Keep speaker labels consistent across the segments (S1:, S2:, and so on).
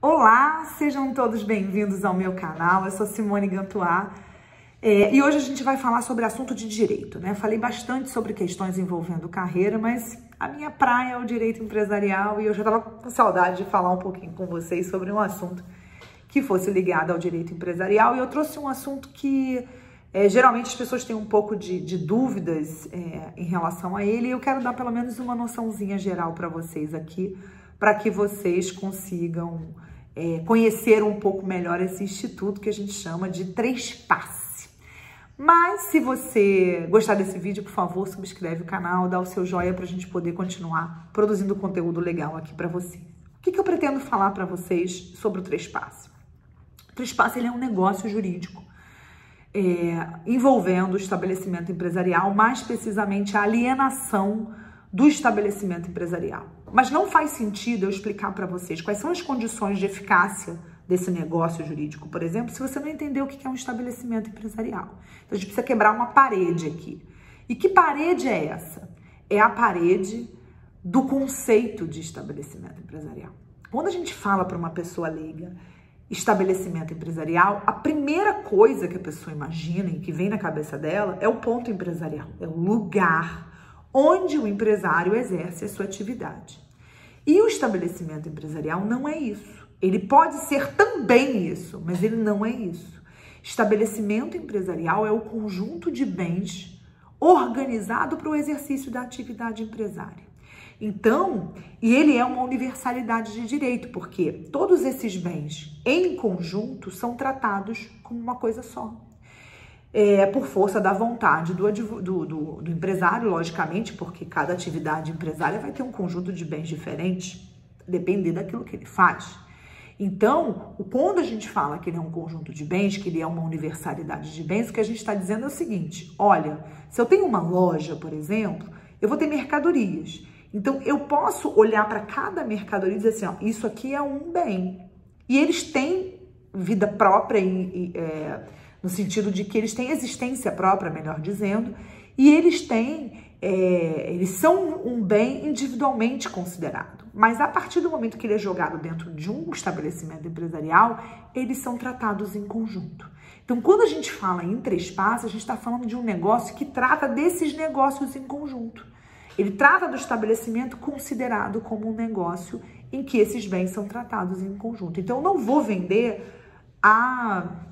S1: Olá, sejam todos bem-vindos ao meu canal. Eu sou Simone Gantuá e hoje a gente vai falar sobre assunto de direito, né? Falei bastante sobre questões envolvendo carreira, mas a minha praia é o direito empresarial e eu já estava com saudade de falar um pouquinho com vocês sobre um assunto que fosse ligado ao direito empresarial. E eu trouxe um assunto que geralmente as pessoas têm um pouco de dúvidas em relação a ele, e eu quero dar pelo menos uma noçãozinha geral para vocês aqui, para que vocês consigam conhecer um pouco melhor esse instituto que a gente chama de Trespasse. Mas se você gostar desse vídeo, por favor, subscreve o canal, dá o seu joinha para a gente poder continuar produzindo conteúdo legal aqui para vocês. O que eu pretendo falar para vocês sobre o Trespasse? O Trespasse ele é um negócio jurídico envolvendo o estabelecimento empresarial, mais precisamente a alienação do estabelecimento empresarial. Mas não faz sentido eu explicar para vocês quais são as condições de eficácia desse negócio jurídico, por exemplo, se você não entender o que é um estabelecimento empresarial. Então a gente precisa quebrar uma parede aqui. E que parede é essa? É a parede do conceito de estabelecimento empresarial. Quando a gente fala para uma pessoa leiga estabelecimento empresarial, a primeira coisa que a pessoa imagina e que vem na cabeça dela é o ponto empresarial, é o lugar onde o empresário exerce a sua atividade. E o estabelecimento empresarial não é isso. Ele pode ser também isso, mas ele não é isso. Estabelecimento empresarial é o conjunto de bens organizado para o exercício da atividade empresária. Então, e ele é uma universalidade de direito, porque todos esses bens em conjunto são tratados como uma coisa só. Por força da vontade do empresário, logicamente, porque cada atividade empresária vai ter um conjunto de bens diferentes, dependendo daquilo que ele faz. Então, quando a gente fala que ele é um conjunto de bens, que ele é uma universalidade de bens, o que a gente está dizendo é o seguinte: olha, se eu tenho uma loja, por exemplo, eu vou ter mercadorias. Então, eu posso olhar para cada mercadoria e dizer assim, ó, isso aqui é um bem. E eles têm vida própria, no sentido de que eles têm existência própria, melhor dizendo, e eles são um bem individualmente considerado. Mas a partir do momento que ele é jogado dentro de um estabelecimento empresarial, eles são tratados em conjunto. Então, quando a gente fala em Trespasse, a gente está falando de um negócio que trata desses negócios em conjunto. Ele trata do estabelecimento considerado como um negócio em que esses bens são tratados em conjunto. Então, eu não vou vender a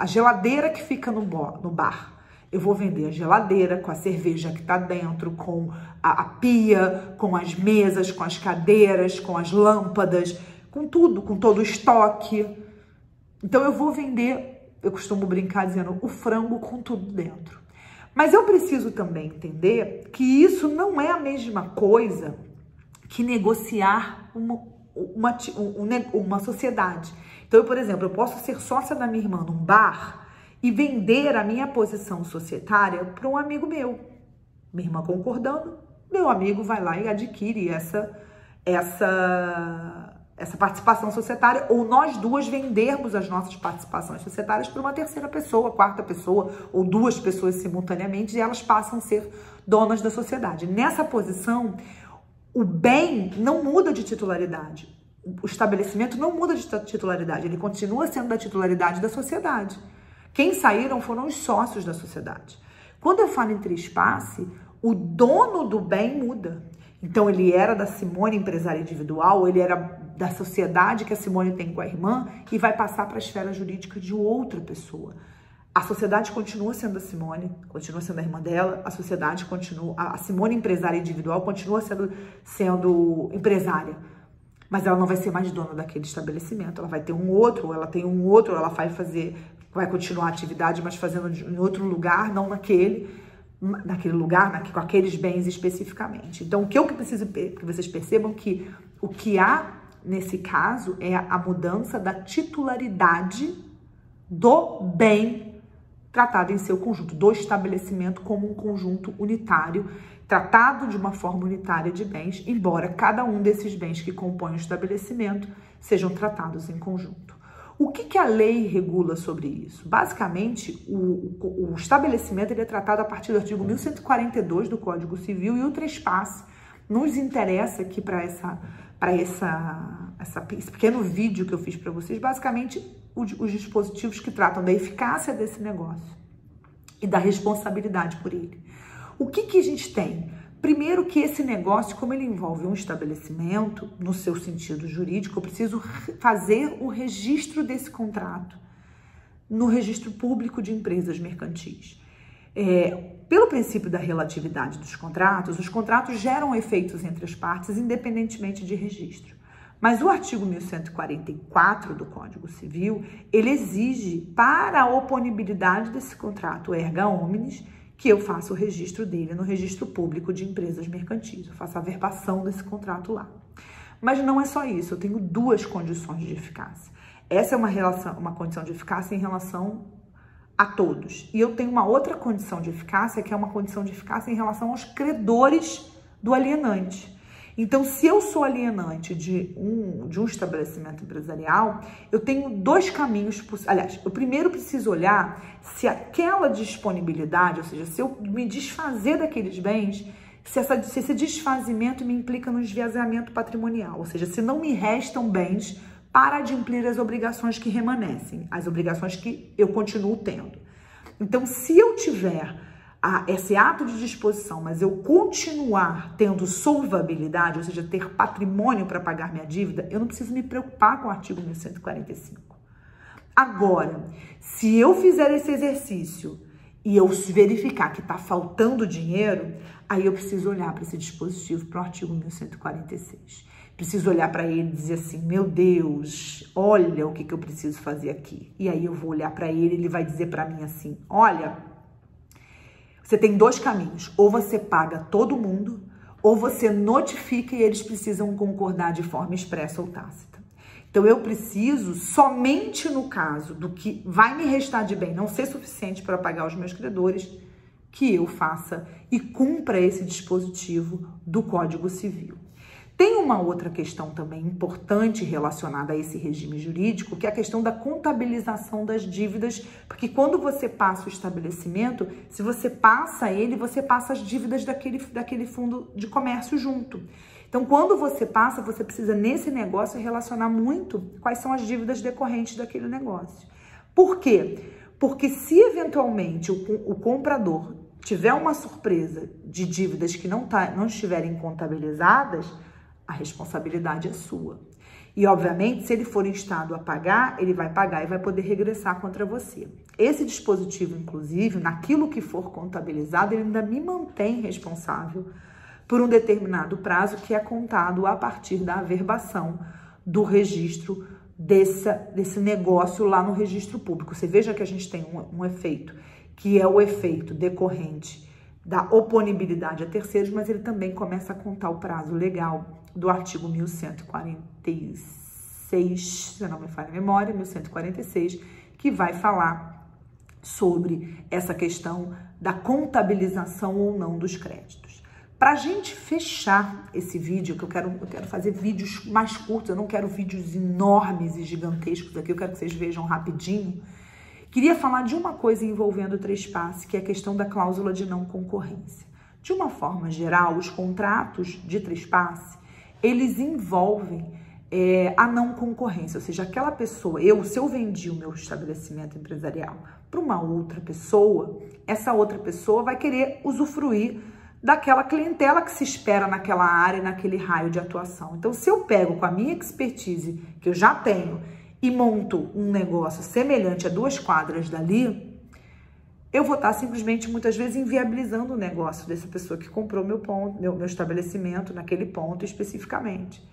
S1: geladeira que fica no bar. Eu vou vender a geladeira com a cerveja que está dentro, com a pia, com as mesas, com as cadeiras, com as lâmpadas, com tudo, com todo o estoque. Então, eu vou vender, eu costumo brincar dizendo, o frango com tudo dentro. Mas eu preciso também entender que isso não é a mesma coisa que negociar uma sociedade. Então, eu, por exemplo, eu posso ser sócia da minha irmã num bar e vender a minha posição societária para um amigo meu. Minha irmã concordando, meu amigo vai lá e adquire essa participação societária, ou nós duas vendermos as nossas participações societárias para uma terceira pessoa, quarta pessoa, ou duas pessoas simultaneamente, e elas passam a ser donas da sociedade. Nessa posição, o bem não muda de titularidade. O estabelecimento não muda de titularidade, ele continua sendo da titularidade da sociedade. Quem saíram foram os sócios da sociedade. Quando eu falo em Trespasse, o dono do bem muda. Então, ele era da Simone empresária individual, ele era da sociedade que a Simone tem com a irmã e vai passar para a esfera jurídica de outra pessoa. A sociedade continua sendo a Simone, continua sendo a irmã dela, a sociedade continua, a Simone empresária individual continua sendo empresária, mas ela não vai ser mais dona daquele estabelecimento, ela vai ter um outro, ou ela tem um outro, ou ela vai continuar a atividade, mas fazendo em outro lugar, não naquele lugar, com aqueles bens especificamente. Então, o que eu preciso que vocês percebam que o que há nesse caso é a mudança da titularidade do bem tratado em seu conjunto, do estabelecimento como um conjunto unitário, tratado de uma forma unitária de bens, embora cada um desses bens que compõem o estabelecimento sejam tratados em conjunto. O que a lei regula sobre isso? Basicamente, o estabelecimento ele é tratado a partir do artigo 1142 do Código Civil, e o Trespasse nos interessa aqui para essa esse pequeno vídeo que eu fiz para vocês, basicamente os dispositivos que tratam da eficácia desse negócio e da responsabilidade por ele. O que a gente tem? Primeiro que esse negócio, como ele envolve um estabelecimento, no seu sentido jurídico, eu preciso fazer o registro desse contrato no registro público de empresas mercantis. Pelo princípio da relatividade dos contratos, os contratos geram efeitos entre as partes, independentemente de registro. Mas o artigo 1144 do Código Civil, ele exige para a oponibilidade desse contrato erga omnes, que eu faça o registro dele no registro público de empresas mercantis. Eu faço a verbação desse contrato lá. Mas não é só isso, eu tenho duas condições de eficácia. Essa é uma condição de eficácia em relação a todos. E eu tenho uma outra condição de eficácia, que é uma condição de eficácia em relação aos credores do alienante. Então, se eu sou alienante de um estabelecimento empresarial, eu tenho dois caminhos possíveis. Aliás, eu primeiro preciso olhar se aquela disponibilidade, ou seja, se eu me desfazer daqueles bens, se esse desfazimento me implica no esvaziamento patrimonial, ou seja, se não me restam bens para adimplir as obrigações que remanescem, as obrigações que eu continuo tendo. Então, se eu tiver esse ato de disposição, mas eu continuar tendo solvabilidade, ou seja, ter patrimônio para pagar minha dívida, eu não preciso me preocupar com o artigo 1145. Agora, se eu fizer esse exercício e eu verificar que está faltando dinheiro, aí eu preciso olhar para esse dispositivo, para o artigo 1146. Preciso olhar para ele e dizer assim, meu Deus, olha o que eu preciso fazer aqui. E aí eu vou olhar para ele, ele vai dizer para mim assim, olha, você tem dois caminhos, ou você paga todo mundo, ou você notifica e eles precisam concordar de forma expressa ou tácita. Então, eu preciso, somente no caso do que vai me restar de bem não ser suficiente para pagar os meus credores, que eu faça e cumpra esse dispositivo do Código Civil. Tem uma outra questão também importante relacionada a esse regime jurídico, que é a questão da contabilização das dívidas, porque quando você passa o estabelecimento, se você passa ele, você passa as dívidas daquele fundo de comércio junto. Então, quando você passa, você precisa, nesse negócio, relacionar muito quais são as dívidas decorrentes daquele negócio. Por quê? Porque se, eventualmente, o comprador tiver uma surpresa de dívidas que não estiverem contabilizadas, a responsabilidade é sua. E, obviamente, se ele for instado a pagar, ele vai pagar e vai poder regressar contra você. Esse dispositivo, inclusive, naquilo que for contabilizado, ele ainda me mantém responsável por um determinado prazo que é contado a partir da averbação do registro desse negócio lá no registro público. Você veja que a gente tem um efeito, que é o efeito decorrente da oponibilidade a terceiros, mas ele também começa a contar o prazo legal do artigo 1146, se não me falha a memória, 1146, que vai falar sobre essa questão da contabilização ou não dos créditos. Para a gente fechar esse vídeo, que eu quero fazer vídeos mais curtos, eu não quero vídeos enormes e gigantescos aqui, eu quero que vocês vejam rapidinho. Queria falar de uma coisa envolvendo o trespasse, que é a questão da cláusula de não concorrência. De uma forma geral, os contratos de trespasse, eles envolvem a não concorrência, ou seja, aquela pessoa, se eu vendi o meu estabelecimento empresarial para uma outra pessoa, essa outra pessoa vai querer usufruir daquela clientela que se espera naquela área, naquele raio de atuação. Então, se eu pego com a minha expertise, que eu já tenho, e monto um negócio semelhante a 2 quadras dali, eu vou estar simplesmente, muitas vezes, inviabilizando o negócio dessa pessoa que comprou meu estabelecimento naquele ponto especificamente.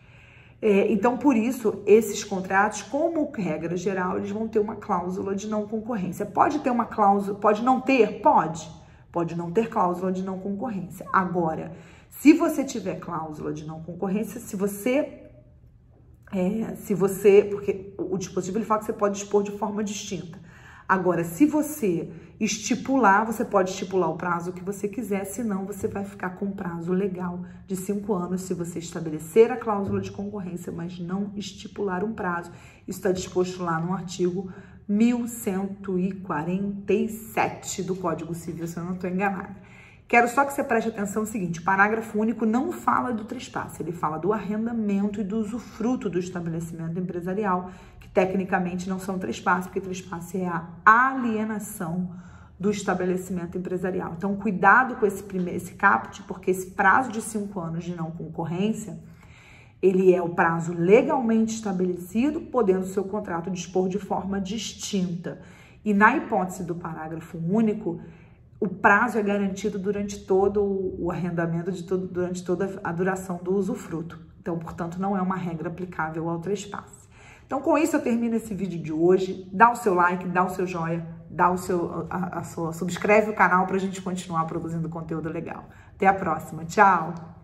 S1: Então, por isso, esses contratos, como regra geral, eles vão ter uma cláusula de não concorrência. Pode ter uma cláusula, pode não ter? Pode. Pode não ter cláusula de não concorrência. Agora, se você tiver cláusula de não concorrência, porque o dispositivo ele fala que você pode dispor de forma distinta. Agora, se você estipular, você pode estipular o prazo que você quiser, senão você vai ficar com um prazo legal de 5 anos se você estabelecer a cláusula de concorrência, mas não estipular um prazo. Isso está disposto lá no artigo 1147 do Código Civil, se eu não estou enganada. Quero só que você preste atenção no seguinte, o parágrafo único não fala do trespasse, ele fala do arrendamento e do usufruto do estabelecimento empresarial, que tecnicamente não são trespasse, porque trespasse é a alienação do estabelecimento empresarial. Então, cuidado com esse caput, porque esse prazo de 5 anos de não concorrência, ele é o prazo legalmente estabelecido, podendo o seu contrato dispor de forma distinta. E na hipótese do parágrafo único, o prazo é garantido durante todo o arrendamento, durante toda a duração do usufruto. Então, portanto, não é uma regra aplicável ao trespasse. Então, com isso, eu termino esse vídeo de hoje. Dá o seu like, dá o seu joia, subscreve o canal para a gente continuar produzindo conteúdo legal. Até a próxima. Tchau!